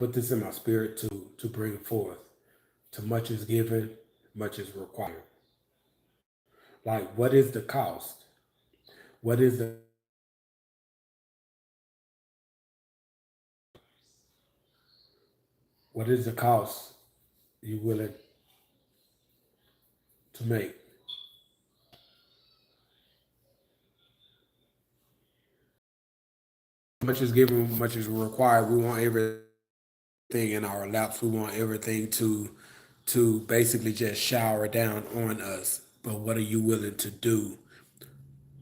put this in my spirit to bring forth. To much is given, much is required. Like, what is the cost? What is the what is the cost you willing to make? Much is given, much is required. We want everything in our laps. We want everything to basically just shower down on us. But what are you willing to do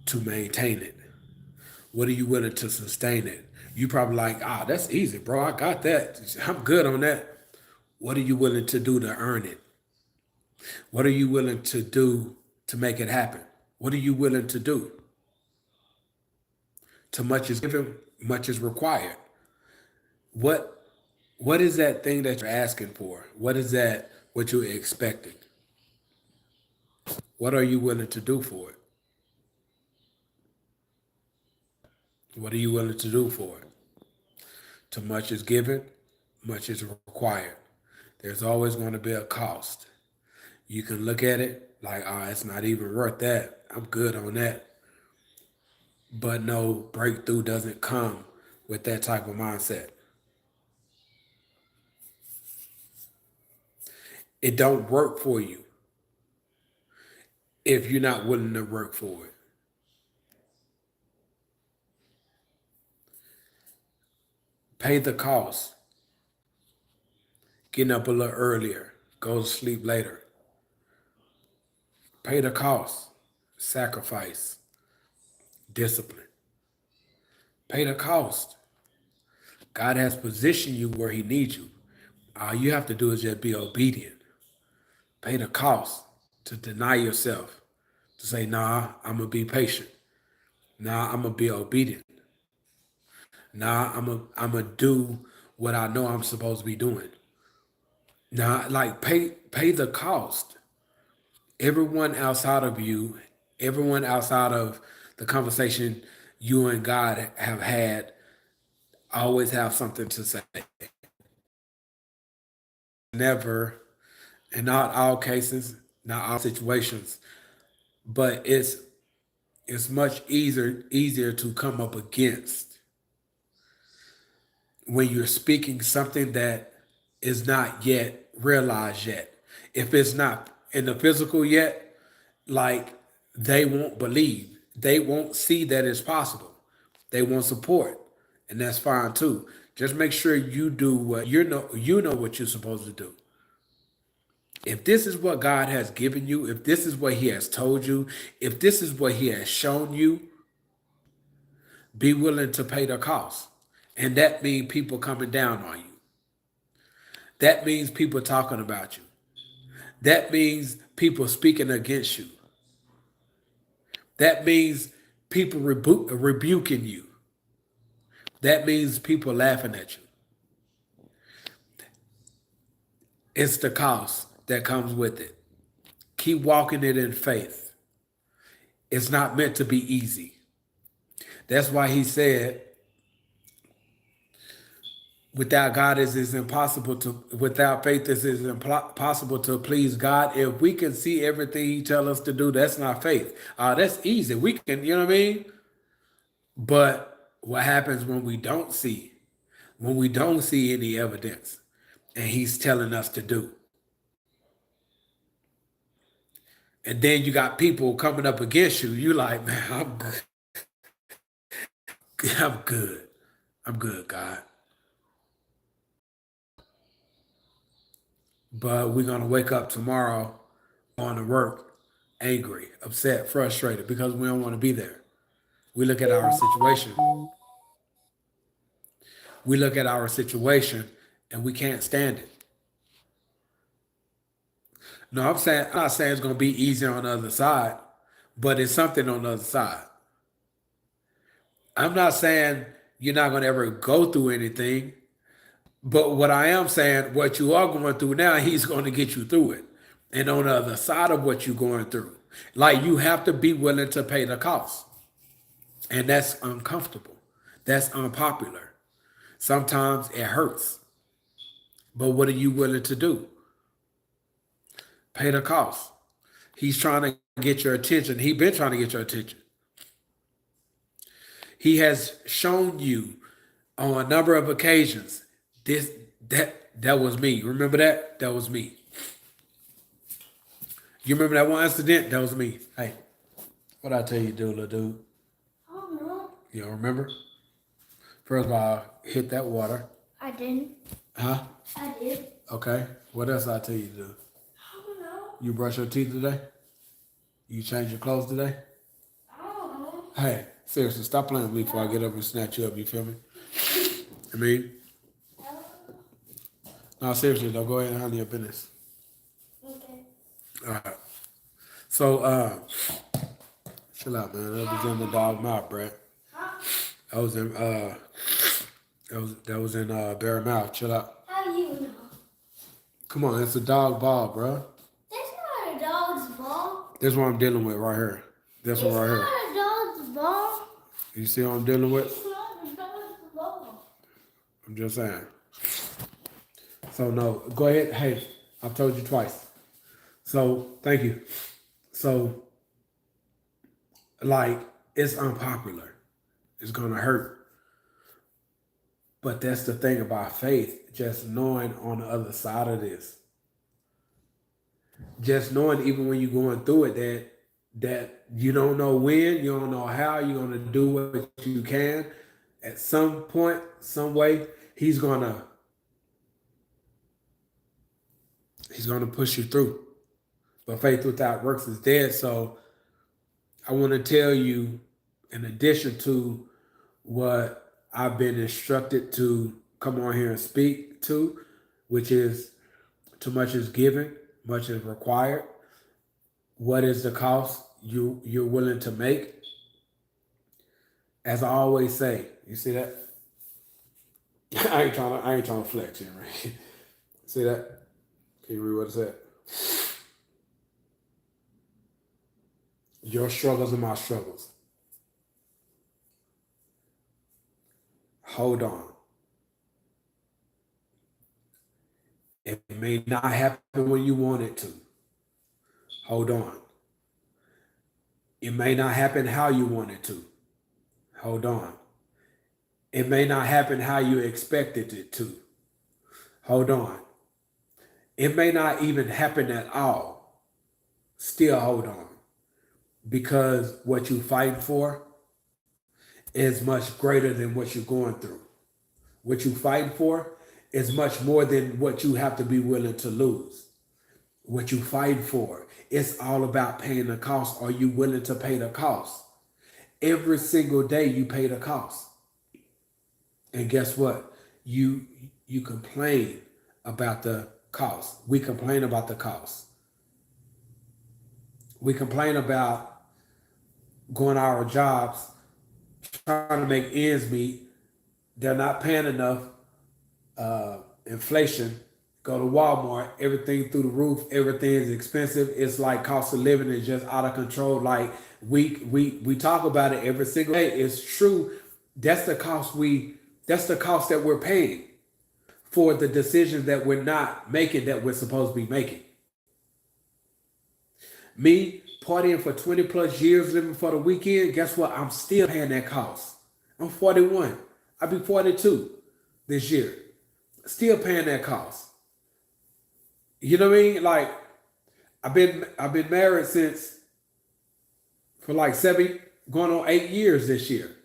to maintain it? What are you willing to sustain it? You probably like, that's easy, bro. I got that. I'm good on that. What are you willing to do to earn it? What are you willing to do to make it happen? What are you willing to do? Too much is given, much is required. What what is that thing that you're asking for? What is that what you're expecting? What are you willing to do for it? What are you willing to do for it? Too much is given, much is required. There's always going to be a cost. You can look at it like, it's not even worth that. I'm good on that. But no, breakthrough doesn't come with that type of mindset. It don't work for you if you're not willing to work for it. Pay the cost. Getting up a little earlier, go to sleep later. Pay the cost. Sacrifice, discipline. Pay the cost. God has positioned you where He needs you. All you have to do is just be obedient. Pay the cost to deny yourself, to say, nah, I'm going to be patient. Nah, I'm going to be obedient. Nah, I'm going to do what I know I'm supposed to be doing. Nah, like pay the cost. Everyone outside of you, everyone outside of the conversation you and God have had, always have something to say. Never, in not all cases, not all situations, but it's much easier to come up against when you're speaking something that is not yet realized yet. If it's not in the physical yet, like, they won't believe. They won't see that it's possible. They won't support. And that's fine too. Just make sure you do what you know what you're supposed to do. If this is what God has given you, if this is what He has told you, if this is what He has shown you, be willing to pay the cost. And that means people coming down on you. That means people talking about you. That means people speaking against you. That means people rebuking you. That means people laughing at you. It's the cost that comes with it. Keep walking it in faith. It's not meant to be easy. That's why He said, without God it is impossible to, without faith it is impossible to please God. If we can see everything He tell us to do, that's not faith. That's easy. We can, you know what I mean? But what happens when we don't see? When we don't see any evidence and He's telling us to do? And then you got people coming up against you. You like, man, I'm good. I'm good. I'm good, God. But we're gonna wake up tomorrow, on to work, angry, upset, frustrated because we don't want to be there. We look at our situation. We look at our situation and we can't stand it. No, I'm not saying it's gonna be easier on the other side, but it's something on the other side. I'm not saying you're not gonna ever go through anything, but what I am saying, what you are going through now, He's going to get you through it. And on the other side of what you're going through, like, you have to be willing to pay the cost. And that's uncomfortable. That's unpopular. Sometimes it hurts. But what are you willing to do? Pay the cost. He's trying to get your attention. He's been trying to get your attention. He has shown you on a number of occasions this that was me. Remember that? That was me. You remember that one incident? That was me. Hey, what I tell you, do, little dude? I don't know. You don't remember? First of all, hit that water. I didn't. Huh? I did. Okay. What else I tell you to do? I don't know. You brush your teeth today? You change your clothes today? I don't know. Hey, seriously, stop playing with me before I get up and snatch you up. You feel me? I mean, no, seriously, though, go ahead and handle your business. Okay. All right. So, chill out, man. That was in the dog mouth, Brett. That was in that was in Barry mouth. Chill out. How you know? Come on, it's a dog ball, bro. That's not a dog's ball. This is what I'm dealing with right here. This one It's right here. not a dog's ball. You see what I'm dealing with? It's not a dog's ball. I'm just saying. So no, go ahead. Hey, I've told you twice. So thank you. So like it's unpopular. It's gonna hurt. But that's the thing about faith, just knowing on the other side of this. Just knowing even when you're going through it that you don't know when, you don't know how, you're gonna do what you can. At some point, some way, he's gonna push you through. But faith without works is dead. So I want to tell you, in addition to what I've been instructed to come on here and speak to, which is too much is given, much is required. What is the cost you're willing to make? As I always say, you see that? I ain't trying to flex here, right? See that? Can you read what it said? Your struggles are my struggles. Hold on. It may not happen when you want it to. Hold on. It may not happen how you want it to. Hold on. It may not happen how you expected it to. Hold on. It may not even happen at all. Still hold on. Because what you fight for is much greater than what you're going through. What you fight for is much more than what you have to be willing to lose. What you fight for, it's all about paying the cost. Are you willing to pay the cost? Every single day you pay the cost. And guess what? You complain about the cost. We complain about the cost. We complain about going to our jobs, trying to make ends meet. They're not paying enough. Inflation. Go to Walmart, everything through the roof, everything is expensive. It's like cost of living is just out of control. Like we talk about it every single day. It's true. That's the cost that we're paying for the decisions that we're not making that we're supposed to be making. Me partying for 20 plus years, living for the weekend, guess what? I'm still paying that cost. I'm 41. I'll be 42 this year. Still paying that cost. You know what I mean? Like I've been married for like 7, going on 8 years this year.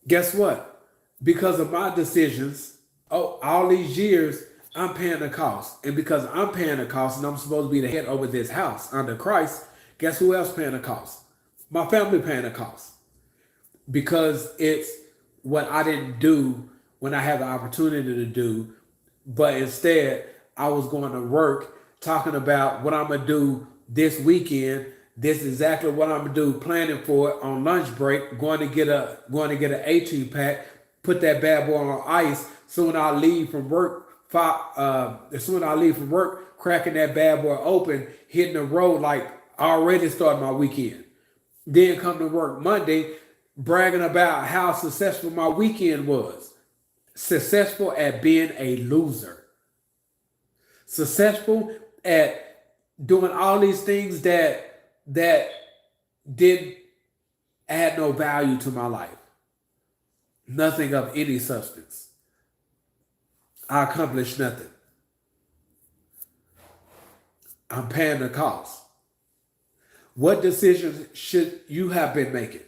Guess what? Because of my decisions, all these years, I'm paying the cost. And because I'm paying the cost and I'm supposed to be the head over this house under Christ, guess who else paying the cost? My family paying the cost. Because it's what I didn't do when I had the opportunity to do, but instead I was going to work talking about what I'm going to do this weekend. This is exactly what I'm going to do, planning for it on lunch break, going to get an 18 pack, put that bad boy on ice. Soon I leave from work. As soon as I leave from work, cracking that bad boy open, hitting the road like I already started my weekend. Then come to work Monday, bragging about how successful my weekend was. Successful at being a loser. successful at doing all these things that did add no value to my life. Nothing of any substance. I accomplished nothing. I'm paying the cost. What decisions should you have been making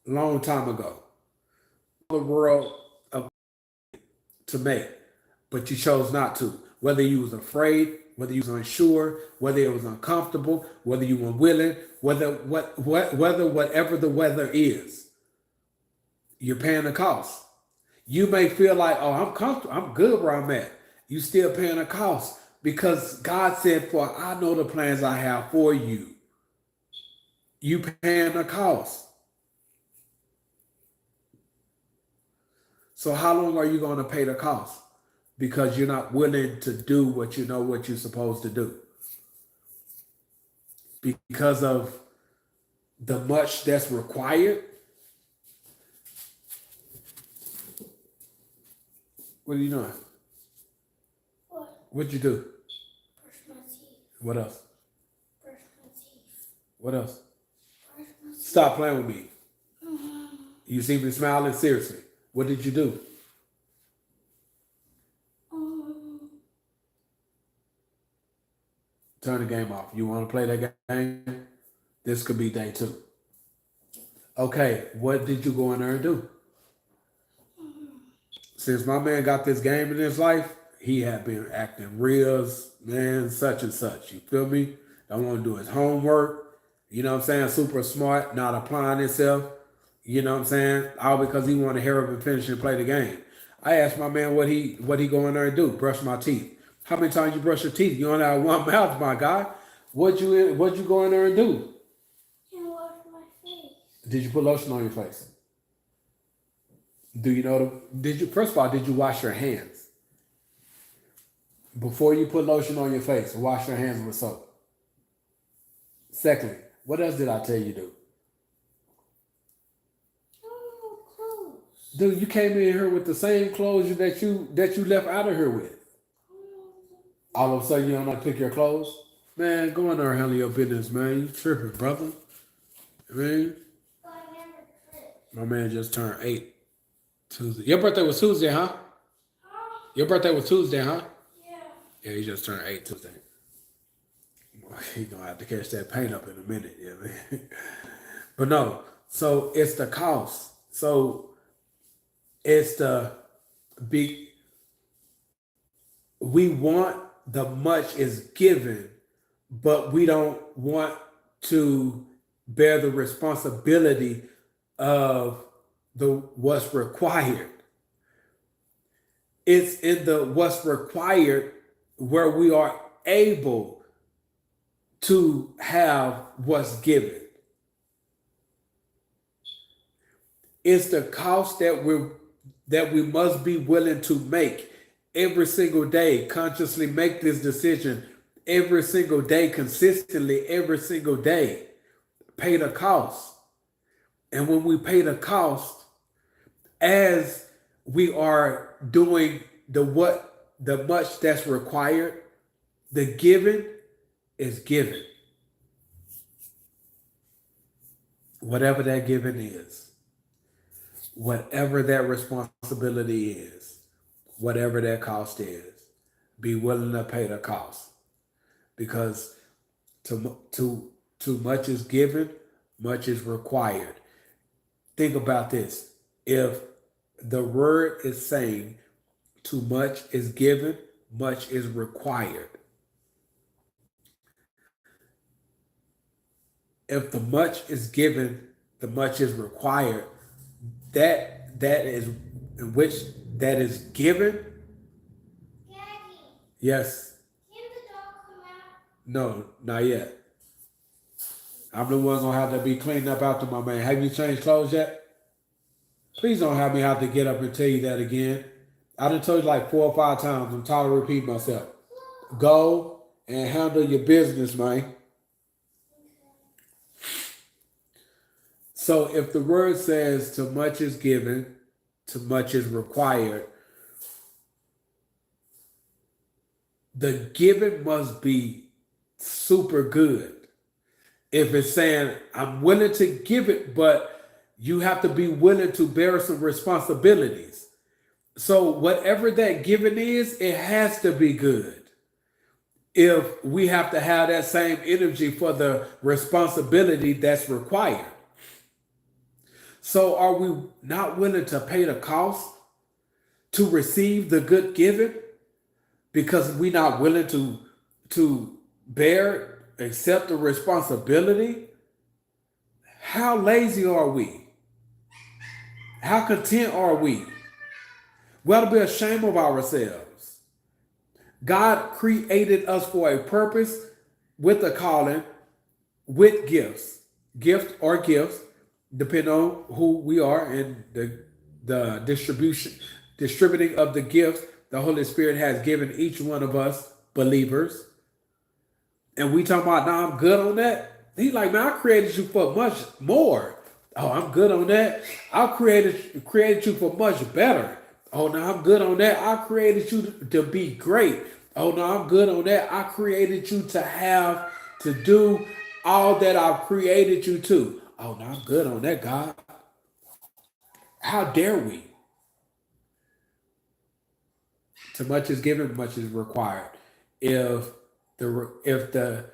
a long time ago? The world of to make, but you chose not to. Whether you was afraid, whether you was unsure, whether it was uncomfortable, whether you were willing, whether whatever the weather is, you're paying the cost. You may feel like, oh, I'm comfortable, I'm good where I'm at. You still paying a cost because God said, "For I know the plans I have for you." You paying a cost. So how long are you going to pay the cost? Because you're not willing to do what you know what you're supposed to do. Because of the much that's required. What are you doing? What? What'd you do? Brush my teeth. What else? Brush my teeth. What else? Brush my teeth. Stop playing with me. You see me smiling? Seriously. What did you do? Turn the game off. You want to play that game? This could be day 2. Okay, what did you go in there and do? Since my man got this game in his life, he had been acting real, man, such and such. You feel me? Don't want to do his homework. You know what I'm saying? Super smart, not applying himself. You know what I'm saying? All because he wanted to hurry up and finish and play the game. I asked my man what he go in there and do. Brush my teeth. How many times you brush your teeth? You only have one mouth, my guy. What'd you go in there and do? And wash my face. Did you put lotion on your face? Do you know first of all, did you wash your hands? Before you put lotion on your face, wash your hands with soap. Secondly, what else did I tell you to do? Clothes. Dude, you came in here with the same clothes that you left out of here with. All of a sudden you don't know how to pick your clothes? Man, go in there and handle your business, man. You tripping, brother. I mean, my man just turned 8 Tuesday. Your birthday was Tuesday, huh? Your birthday was Tuesday, huh? Yeah. Yeah, he just turned 8 Tuesday. He's gonna have to catch that paint up in a minute, yeah, man. But no, so it's the cost. So it's the big. We want the much is given, but we don't want to bear the responsibility of what's required. It's in the what's required where we are able to have what's given. It's the cost that we must be willing to make every single day. Consciously make this decision every single day, consistently every single day. Pay the cost. And when we pay the cost, as we are doing the much that's required, the giving is given. Whatever that giving is, whatever that responsibility is, whatever that cost is, be willing to pay the cost. Because too much is given, much is required. Think about this. If the word is saying too much is given, much is required. If the much is given, the much is required. That is in which that is given. Daddy, Yes. can the dog come out? No, not yet. I'm the one gonna have to be cleaned up after my man. Have you changed clothes yet? Please don't have me have to get up and tell you that again. I done told you like 4 or 5 times. I'm tired of repeating myself. Go and handle your business, man. So if the word says too much is given, too much is required, the giving must be super good. If it's saying, I'm willing to give it, but you have to be willing to bear some responsibilities. So, whatever that giving is, it has to be good. If we have to have that same energy for the responsibility that's required. So, are we not willing to pay the cost to receive the good giving because we're not willing to accept the responsibility? How lazy are we? How content are we? We ought to be ashamed of ourselves. God created us for a purpose with a calling, with gifts, depending on who we are and the distributing of the gifts the Holy Spirit has given each one of us believers. And we talking about, now I'm good on that. He's like, man, I created you for much more. Oh, I'm good on that. I created you for much better. Oh, now I'm good on that. I created you to be great. Oh, no, I'm good on that. I created you to do all that I've created you to. Oh, no, I'm good on that, God. How dare we? Too much is given, much is required. If the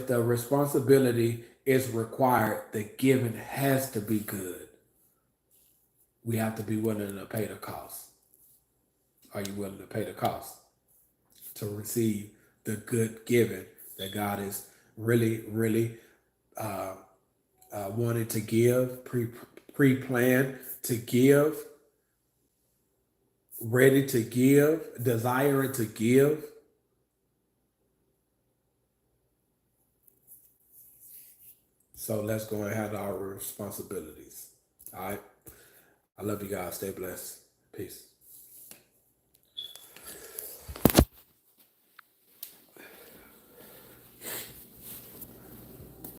responsibility is required, the giving has to be good. We have to be willing to pay the cost. Are you willing to pay the cost to receive the good giving that God is really, really wanting to give, pre-planned to give, ready to give, desiring to give? So let's go and handle our responsibilities. All right. I love you guys. Stay blessed. Peace.